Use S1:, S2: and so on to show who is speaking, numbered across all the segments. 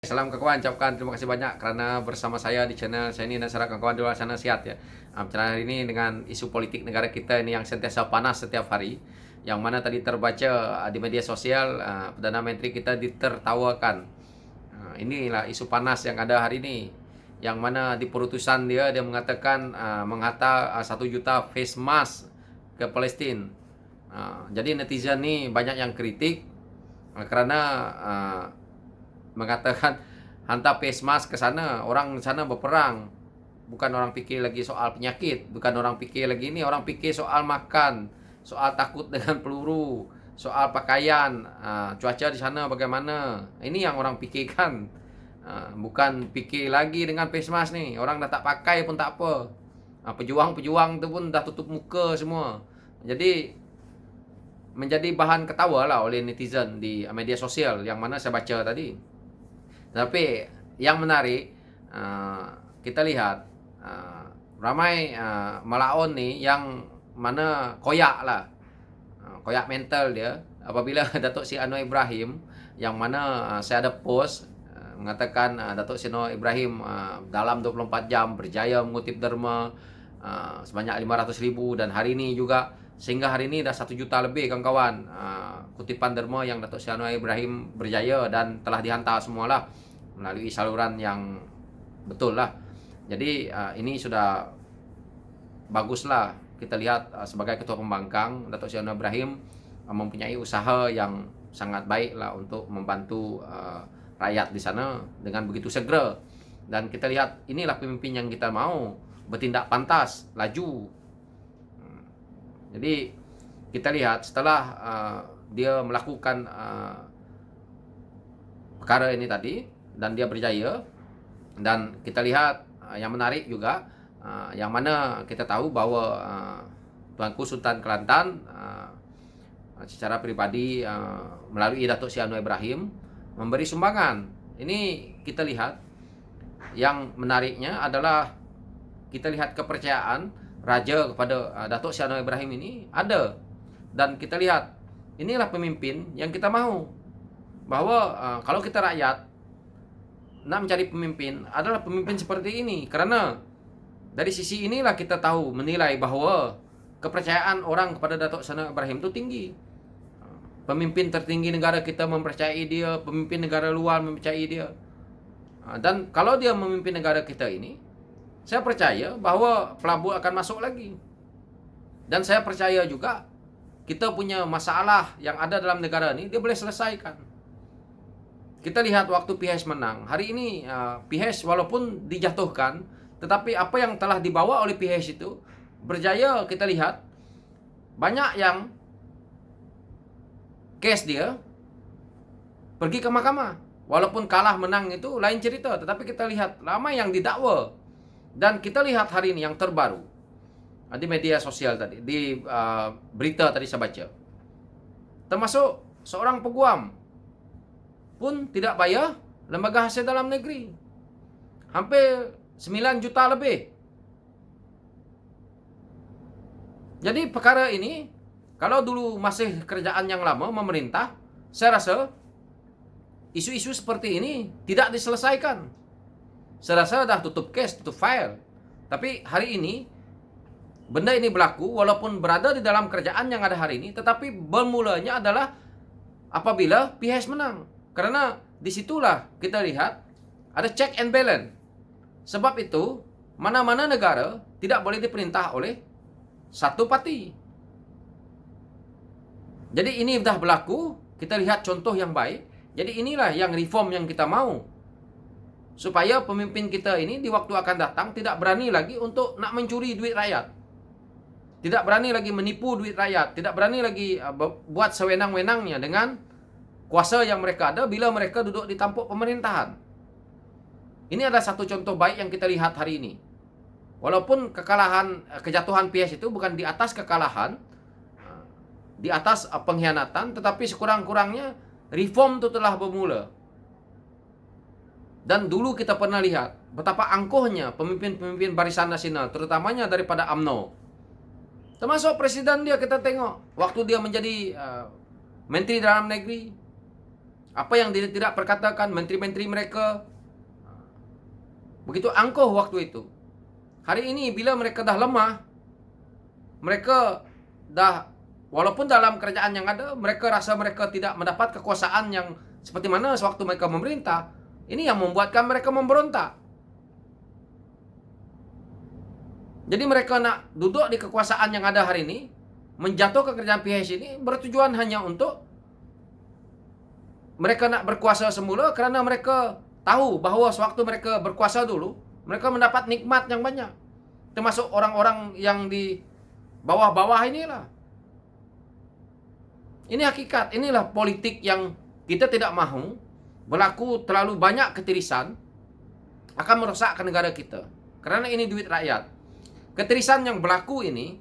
S1: Salam kawan, ucapkan terima kasih banyak karena bersama saya di channel saya ini dan saudara kawan di luar sana sehat ya. Channel hari ini dengan isu politik negara kita ini yang sentiasa panas setiap hari, yang mana tadi terbaca di media sosial Perdana Menteri kita ditertawakan. Inilah isu panas yang ada hari ini, yang mana di perutusan dia mengatakan menghantar 1 juta face mask ke Palestina. Jadi netizen nih banyak yang kritik karena mengatakan hantar face mask ke sana, orang sana berperang. Bukan orang pikir lagi soal penyakit, bukan orang pikir lagi ini, orang pikir soal makan, soal takut dengan peluru, soal pakaian, cuaca di sana bagaimana. Ini yang orang pikirkan. Bukan pikir lagi dengan face mask nih, orang dah tak pakai pun tak apa. Pejuang-pejuang tu pun dah tutup muka semua. Jadi menjadi bahan ketawa lah oleh netizen di media sosial yang mana saya baca tadi. Tapi yang menarik, kita lihat ramai melawan nih yang mana koyak lah, koyak mental dia apabila Datuk Seri Anwar Ibrahim, yang mana saya ada post mengatakan Datuk Seri Anwar Ibrahim dalam 24 jam berjaya mengutip derma sebanyak 500,000, dan hari ini juga sehingga hari ini dah 1 juta lebih kawan-kawan kutipan derma yang Datuk Seri Anwar Ibrahim berjaya dan telah dihantar semualah melalui saluran yang betul lah. Jadi ini sudah baguslah kita lihat sebagai ketua pembangkang Datuk Seri Anwar Ibrahim mempunyai usaha yang sangat baik lah untuk membantu rakyat di sana dengan begitu segera. Dan kita lihat inilah pemimpin yang kita mau, bertindak pantas, laju. Jadi kita lihat setelah dia melakukan perkara ini tadi dan dia berjaya, dan kita lihat yang menarik juga yang mana kita tahu bahwa Tuanku Sultan Kelantan secara pribadi melalui Datuk Seri Anwar Ibrahim memberi sumbangan. Ini kita lihat yang menariknya adalah kita lihat kepercayaan raja kepada Datuk Seri Anwar Ibrahim ini ada, dan kita lihat inilah pemimpin yang kita mau, bahwa kalau kita rakyat nak mencari pemimpin adalah pemimpin seperti ini, karena dari sisi inilah kita tahu menilai bahwa kepercayaan orang kepada Datuk Seri Anwar Ibrahim itu tinggi. Pemimpin tertinggi negara kita mempercayai dia, pemimpin negara luar mempercayai dia. Dan kalau dia memimpin negara kita ini, saya percaya bahwa pelabur akan masuk lagi. Dan saya percaya juga kita punya masalah yang ada dalam negara ini dia boleh selesaikan. Kita lihat waktu PHS menang. Hari ini PHS walaupun dijatuhkan, tetapi apa yang telah dibawa oleh PHS itu berjaya. Kita lihat banyak yang case dia pergi ke mahkamah. Walaupun kalah menang itu lain cerita, tetapi kita lihat ramai yang didakwa. Dan kita lihat hari ini yang terbaru di media sosial tadi, di berita tadi saya baca, termasuk seorang peguam pun tidak bayar lembaga hasil dalam negeri. Hampir 9 juta lebih. Jadi perkara ini, kalau dulu masih kerajaan yang lama memerintah, saya rasa isu-isu seperti ini tidak diselesaikan. Saya rasa dah tutup case, tutup file. Tapi hari ini, benda ini berlaku walaupun berada di dalam kerajaan yang ada hari ini, tetapi bermulanya adalah apabila PHS menang. Karena disitulah kita lihat ada check and balance. Sebab itu, mana-mana negara tidak boleh diperintah oleh satu parti. Jadi ini sudah berlaku, kita lihat contoh yang baik. Jadi inilah yang reform yang kita mau. Supaya pemimpin kita ini di waktu akan datang tidak berani lagi untuk nak mencuri duit rakyat. Tidak berani lagi menipu duit rakyat. Tidak berani lagi buat sewenang-wenangnya dengan kuasa yang mereka ada bila mereka duduk di tampuk pemerintahan. Ini adalah satu contoh baik yang kita lihat hari ini. Walaupun kejatuhan PHS itu bukan di atas kekalahan, di atas pengkhianatan, tetapi sekurang-kurangnya reform itu telah bermula. Dan dulu kita pernah lihat betapa angkuhnya pemimpin-pemimpin Barisan Nasional, terutamanya daripada UMNO. Termasuk presiden dia, kita tengok waktu dia menjadi Menteri Dalam Negeri, Apa yang dia tidak perkatakan menteri-menteri mereka. Begitu angkuh waktu itu. Hari ini bila mereka dah lemah, mereka dah, walaupun dalam kerajaan yang ada, mereka rasa mereka tidak mendapat kekuasaan yang seperti mana sewaktu mereka memerintah. Ini yang membuatkan mereka memberontak. Jadi mereka nak duduk di kekuasaan yang ada hari ini, menjatuhkan kerajaan PH ini bertujuan hanya untuk mereka nak berkuasa semula, kerana mereka tahu bahawa sewaktu mereka berkuasa dulu, mereka mendapat nikmat yang banyak. Termasuk orang-orang yang di bawah-bawah inilah. Ini hakikat, inilah politik yang kita tidak mahu berlaku terlalu banyak ketirisan akan merosakkan negara kita. Kerana ini duit rakyat. Ketirisan yang berlaku ini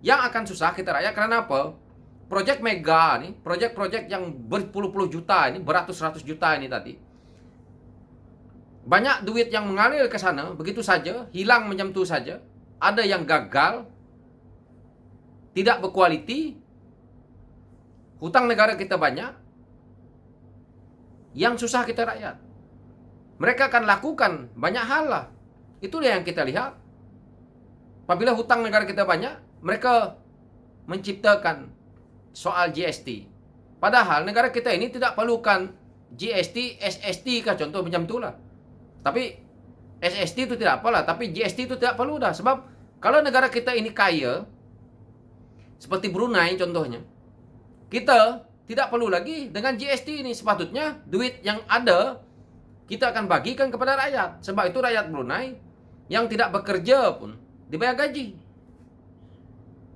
S1: yang akan susah kita rakyat. Kerana apa? Projek mega nih, projek-projek yang berpuluh-puluh juta ini, beratus-ratus juta ini tadi. Banyak duit yang mengalir ke sana begitu saja, hilang macam tu saja. Ada yang gagal, tidak berkualiti. Hutang negara kita banyak. Yang susah kita rakyat. Mereka akan lakukan banyak hal lah. Itulah yang kita lihat. Apabila hutang negara kita banyak, mereka menciptakan soal GST. Padahal negara kita ini tidak perlukan GST, SST kah contoh macam itulah. Tapi SST itu tidak apalah, tapi GST itu tidak perlu dah. Sebab kalau negara kita ini kaya, seperti Brunei contohnya, kita tidak perlu lagi dengan GST ini. Sepatutnya duit yang ada kita akan bagikan kepada rakyat. Sebab itu rakyat Brunei yang tidak bekerja pun dibayar gaji.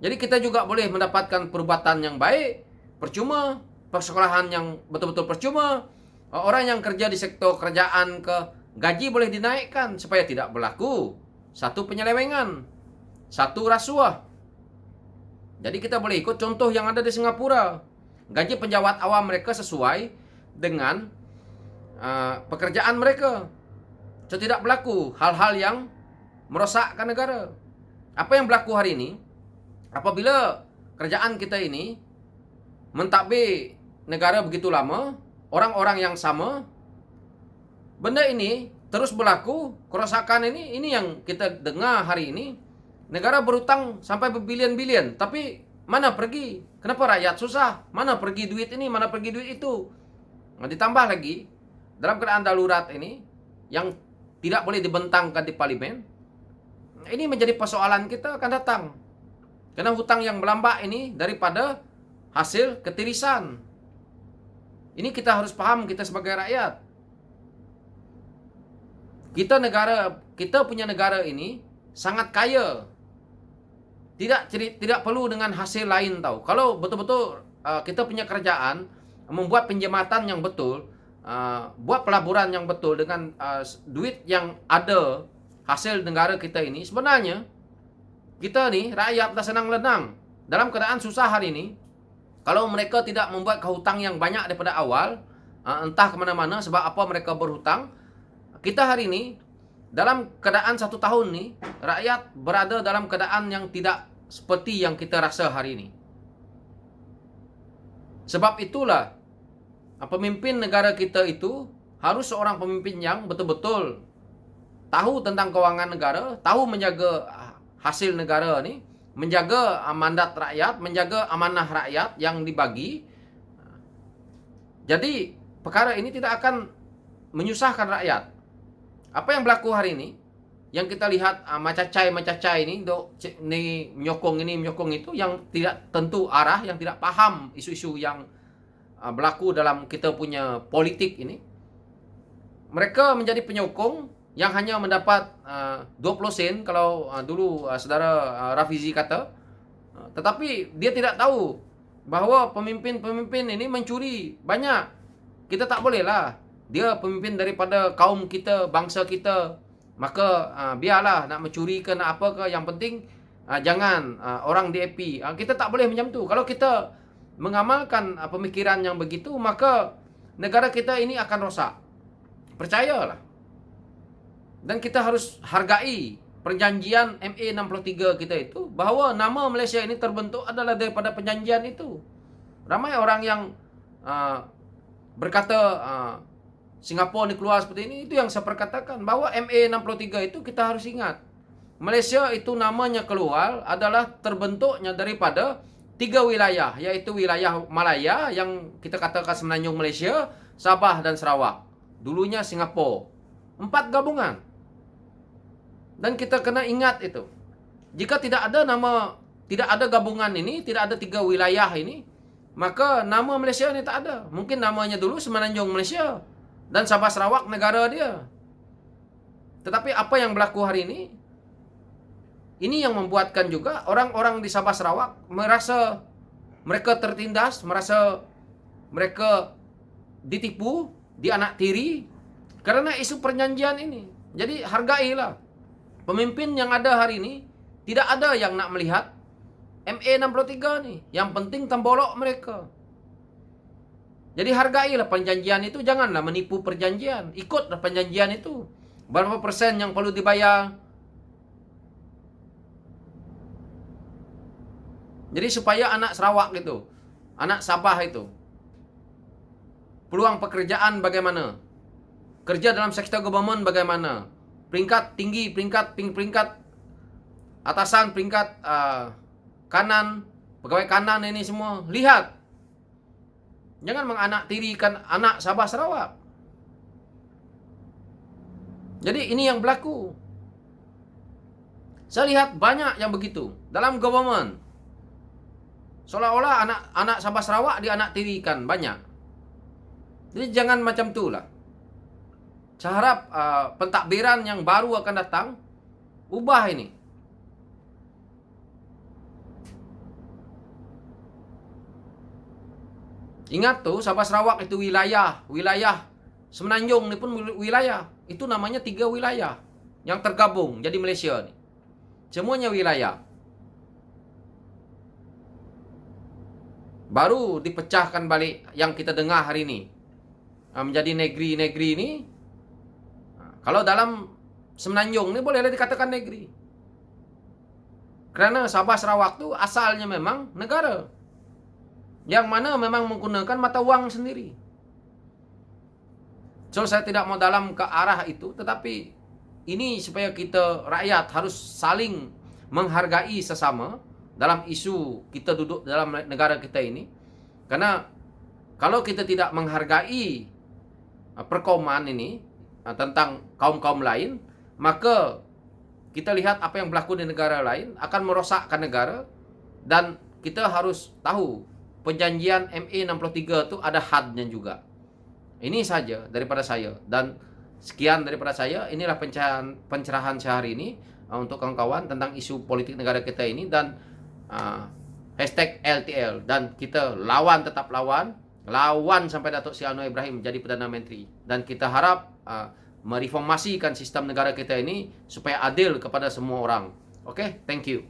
S1: Jadi kita juga boleh mendapatkan perubatan yang baik, percuma, persekolahan yang betul-betul percuma. Orang yang kerja di sektor kerajaan ke gaji boleh dinaikkan supaya tidak berlaku satu penyelewengan, satu rasuah. Jadi kita boleh ikut contoh yang ada di Singapura. Gaji penjawat awam mereka sesuai dengan pekerjaan mereka. So tidak berlaku hal-hal yang merosakkan negara. Apa yang berlaku hari ini? Apabila kerajaan kita ini mentadbir negara begitu lama, orang-orang yang sama, benda ini terus berlaku, kerosakan ini yang kita dengar hari ini. Negara berhutang sampai berbilion-bilion, tapi mana pergi? Kenapa rakyat susah? Mana pergi duit ini? Mana pergi duit itu? Nah, ditambah lagi, dalam keadaan darurat ini, yang tidak boleh dibentangkan di parlimen, ini menjadi persoalan kita akan datang. Karena hutang yang melambak ini daripada hasil ketirisan. Ini kita harus paham, kita sebagai rakyat. Kita punya negara ini sangat kaya. Tidak perlu dengan hasil lain tahu. Kalau betul-betul kita punya kerajaan membuat penjematan yang betul, buat pelaburan yang betul dengan duit yang ada hasil negara kita ini, sebenarnya kita ni rakyat dah senang lenang. Dalam keadaan susah hari ini, kalau mereka tidak membuat hutang yang banyak daripada awal, entah ke mana-mana sebab apa mereka berhutang, kita hari ini dalam keadaan 1 tahun ni, rakyat berada dalam keadaan yang tidak seperti yang kita rasa hari ini. Sebab itulah pemimpin negara kita itu harus seorang pemimpin yang betul-betul tahu tentang kewangan negara, tahu menjaga hasil negara ni, menjaga mandat rakyat, menjaga amanah rakyat yang dibagi. Jadi perkara ini tidak akan menyusahkan rakyat. Apa yang berlaku hari ini, yang kita lihat macacai ini, menyokong itu, yang tidak tentu arah, yang tidak paham isu-isu yang berlaku dalam kita punya politik ini. Mereka menjadi penyokong yang hanya mendapat 20 sen kalau dulu saudara Rafizi kata. Tetapi dia tidak tahu bahawa pemimpin-pemimpin ini mencuri banyak. Kita tak bolehlah. Dia pemimpin daripada kaum kita, bangsa kita. Maka biarlah nak mencuri ke nak apa ke, yang penting jangan orang DAP. Kita tak boleh macam tu. Kalau kita mengamalkan pemikiran yang begitu, maka negara kita ini akan rosak. Percayalah. Dan kita harus hargai perjanjian MA63 kita itu, bahawa nama Malaysia ini terbentuk adalah daripada perjanjian itu. Ramai orang yang berkata Singapura ini keluar seperti ini, itu yang saya perkatakan bahwa MA63 itu kita harus ingat. Malaysia itu namanya keluar adalah terbentuknya daripada 3 wilayah, yaitu wilayah Malaya yang kita katakan Semenanjung Malaysia, Sabah dan Sarawak. Dulunya Singapura. 4 gabungan. Dan kita kena ingat itu. Jika tidak ada gabungan ini, tidak ada 3 wilayah ini, maka nama Malaysia ini tak ada. Mungkin namanya dulu Semenanjung Malaysia dan Sabah Sarawak negara dia. Tetapi apa yang berlaku hari ini? Ini yang membuatkan juga orang-orang di Sabah Sarawak merasa mereka tertindas, merasa mereka ditipu, dianaktiri karena isu perjanjian ini. Jadi hargailah. Pemimpin yang ada hari ini tidak ada yang nak melihat MA63 nih. Yang penting tembolok mereka. Jadi hargailah perjanjian itu, janganlah menipu perjanjian. Ikutlah perjanjian itu. Berapa persen yang perlu dibayar? Jadi supaya anak Sarawak itu, anak Sabah itu, peluang pekerjaan bagaimana? Kerja dalam sektor government bagaimana? Peringkat tinggi, peringkat atasan, peringkat kanan, pegawai kanan ini semua. Lihat. Jangan menganaktirikan anak Sabah Sarawak. Jadi ini yang berlaku. Saya lihat banyak yang begitu. Dalam government. Seolah-olah anak Sabah Sarawak dianaktirikan banyak. Jadi jangan macam itulah. Saya harap pentadbiran yang baru akan datang ubah ini. Ingat tuh, Sabah Sarawak itu wilayah Semenanjung ini pun wilayah. Itu namanya 3 wilayah yang tergabung jadi Malaysia nih. Semuanya wilayah. Baru dipecahkan balik yang kita dengar hari ini. Menjadi negeri-negeri ini. Kalau dalam Semenanjung ini bolehlah dikatakan negeri. Karena Sabah Sarawak itu asalnya memang negara. Yang mana memang menggunakan mata wang sendiri. So saya tidak mau dalam ke arah itu. Tetapi ini supaya kita rakyat harus saling menghargai sesama. Dalam isu kita duduk dalam negara kita ini. Karena kalau kita tidak menghargai perkauman ini tentang kaum-kaum lain, maka kita lihat apa yang berlaku di negara lain akan merosakkan negara. Dan kita harus tahu perjanjian MA63 itu ada hadnya juga. Ini saja daripada saya. Dan sekian daripada saya. Inilah pencerahan saya hari ini untuk kawan-kawan tentang isu politik negara kita ini. Dan hashtag LTL. Dan kita lawan, tetap lawan. Lawan sampai Datuk Seri Anwar Ibrahim menjadi Perdana Menteri. Dan kita harap mereformasikan sistem negara kita ini supaya adil kepada semua orang. Okay, thank you.